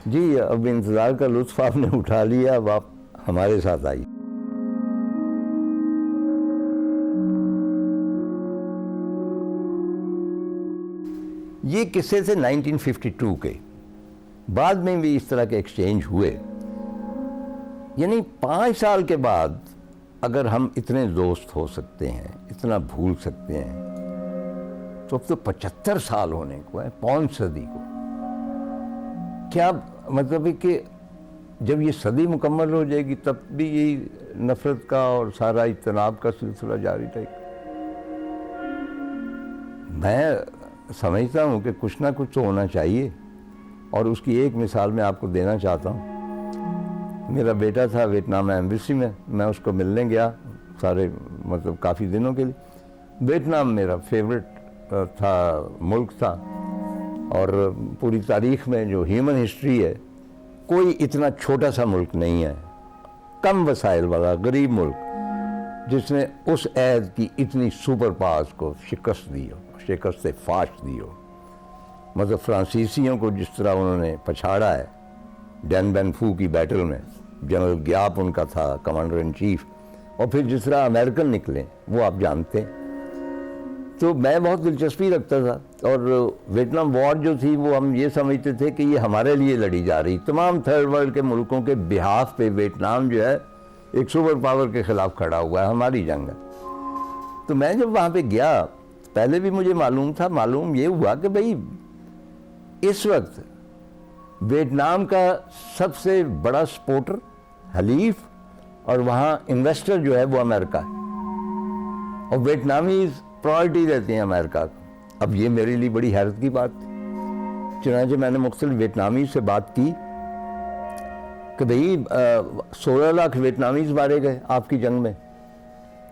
جی اب انتظار کا لطف آپ نے اٹھا لیا، اب آپ ہمارے ساتھ آئیے۔ یہ قصے تھے 1952 کے، بعد میں بھی اس طرح کے ایکسچینج ہوئے، یعنی 5 سال کے بعد اگر ہم اتنے دوست ہو سکتے ہیں، اتنا بھول سکتے ہیں، تو اب تو 75 سال ہونے کو ہے، پون صدی کو۔ کیا مطلب ہے کہ جب یہ صدی مکمل ہو جائے گی تب بھی یہی نفرت کا اور سارا اجتناب کا سلسلہ جاری رہے گا؟ میں سمجھتا ہوں کہ کچھ نہ کچھ تو ہونا چاہیے، اور اس کی ایک مثال میں آپ کو دینا چاہتا ہوں۔ میرا بیٹا تھا ویتنام ایمبیسی میں، میں اس کو ملنے گیا مطلب کافی دنوں کے لیے۔ ویتنام میرا فیورٹ تھا، ملک تھا، اور پوری تاریخ میں جو ہیومن ہسٹری ہے کوئی اتنا چھوٹا سا ملک نہیں ہے، کم وسائل والا غریب ملک، جس نے اس عہد کی اتنی سپر پاورز کو شکست دی ہو، شکست فاش دی ہو۔ مطلب فرانسیسیوں کو جس طرح انہوں نے پچھاڑا ہے ڈین بین فو کی بیٹل میں، جنرل گیاپ ان کا تھا کمانڈر ان چیف، اور پھر جس طرح امریکن نکلے وہ آپ جانتے ہیں۔ تو میں بہت دلچسپی رکھتا تھا، اور ویتنام وار جو تھی وہ ہم یہ سمجھتے تھے کہ یہ ہمارے لیے لڑی جا رہی، تمام تھرڈ ورلڈ کے ملکوں کے بہاف پہ ویتنام جو ہے ایک سپر پاور کے خلاف کھڑا ہوا ہے، ہماری جنگ ہے۔ تو میں جب وہاں پہ گیا، پہلے بھی مجھے معلوم یہ ہوا کہ بھئی اس وقت ویتنام کا سب سے بڑا سپورٹر، حلیف، اور وہاں انویسٹر جو ہے وہ امریکہ ہے، اور ویتنامیز پرائرٹی دیتے ہیں امریکہ کو۔ اب یہ میرے لیے بڑی حیرت کی بات تھی، چنانچہ میں نے مختلف ویتنامیز سے بات کی کہ بھئی 16 لاکھ ویتنامیز مارے گئے آپ کی جنگ میں،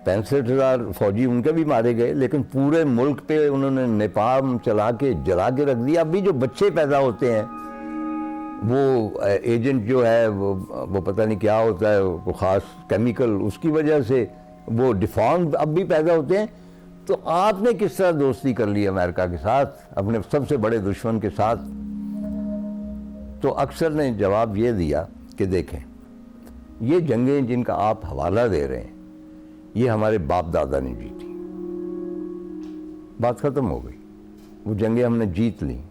65,000 فوجی ان کے بھی مارے گئے، لیکن پورے ملک پہ انہوں نے نیپام چلا کے جلا کے رکھ دیا۔ اب بھی جو بچے پیدا ہوتے ہیں وہ ایجنٹ جو ہے وہ پتہ نہیں کیا ہوتا ہے، وہ خاص کیمیکل، اس کی وجہ سے وہ ڈیفارم اب بھی پیدا ہوتے ہیں۔ تو آپ نے کس طرح دوستی کر لی امریکہ کے ساتھ، اپنے سب سے بڑے دشمن کے ساتھ؟ تو اکثر نے جواب یہ دیا کہ دیکھیں یہ جنگیں جن کا آپ حوالہ دے رہے ہیں یہ ہمارے باپ دادا نے جیتی، بات ختم ہو گئی، وہ جنگیں ہم نے جیت لیں۔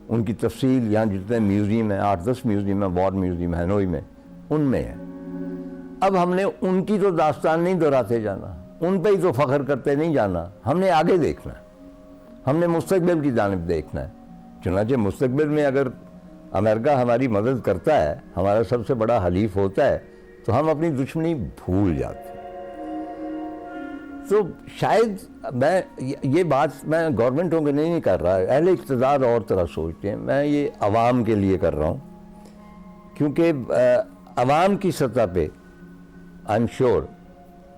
ان کی تفصیل یہاں جتنے میوزیم ہیں، 8-10 میوزیم ہیں، وار میوزیم ہینوئی میں، ان میں ہے۔ اب ہم نے ان کی تو داستان نہیں دہراتے جانا، ان پہ ہی تو فخر کرتے نہیں جانا، ہم نے آگے دیکھنا ہے، ہم نے مستقبل کی جانب دیکھنا ہے۔ چنانچہ مستقبل میں اگر امریکہ ہماری مدد کرتا ہے، ہمارا سب سے بڑا حلیف ہوتا ہے، تو ہم اپنی دشمنی بھول جاتے ہیں۔ تو شاید یہ بات میں گورنمنٹوں کے نہیں کر رہا، اہل اقتدار اور طرح سوچتے ہیں، میں یہ عوام کے لیے کر رہا ہوں، کیونکہ عوام کی سطح پہ آئی ایم شیور،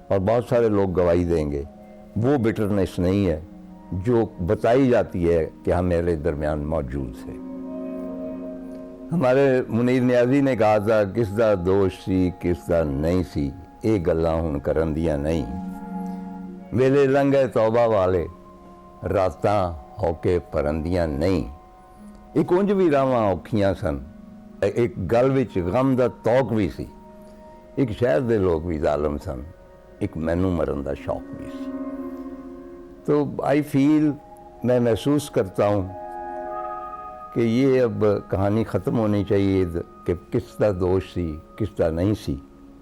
اور بہت سارے لوگ گواہی دیں گے، وہ بٹرنس نہیں ہے جو بتائی جاتی ہے کہ ہمارے درمیان موجود ہے۔ ہمارے منیر نیازی نے کہا تھا کس دا دوست سی کس دا نہیں سی، اے گلاں ہن کرن دیاں نہیں، ویلے لنگے توبہ والے راتاں ہو کے پرندیاں نہیں، ایک انج بھی راواں اوکھیاں سن، ایک گل وچ غم دا توق بھی سی، ایک شہر دے لوگ بھی ظالم سن، ایک مینوں مرن دا شوق بھی سی۔ تو آئی فیل، میں محسوس کرتا ہوں کہ یہ اب کہانی ختم ہونی چاہیے کہ کس کا دوست سی کس کا نہیں سی،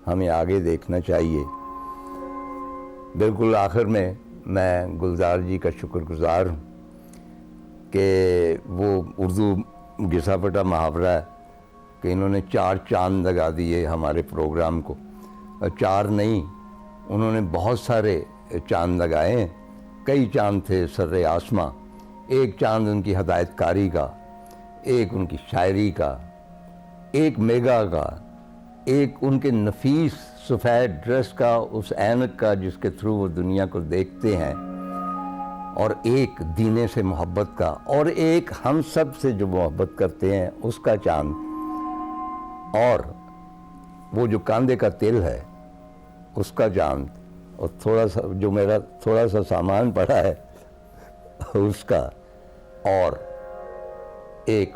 ہمیں آگے دیکھنا چاہیے۔ بالکل آخر میں گلزار جی کا شکر گزار ہوں کہ وہ اردو گھسا پٹا محاورہ ہے کہ انہوں نے 4 چاند لگا دیے ہمارے پروگرام کو، 4 نہیں، انہوں نے بہت سارے چاند لگائے ہیں، کئی چاند تھے سر آسماں، ایک چاند ان کی ہدایت کاری کا، ایک ان کی شاعری کا، ایک میگا کا، ایک ان کے نفیس سفید ڈریس کا، اس اینک کا جس کے تھرو وہ دنیا کو دیکھتے ہیں، اور ایک دینے سے محبت کا، اور ایک ہم سب سے جو محبت کرتے ہیں اس کا چاند، اور وہ جو کاندھے کا تل ہے اس کا چاند، اور تھوڑا سا جو میرا تھوڑا سا سامان پڑا ہے اس کا، اور ایک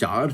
4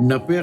90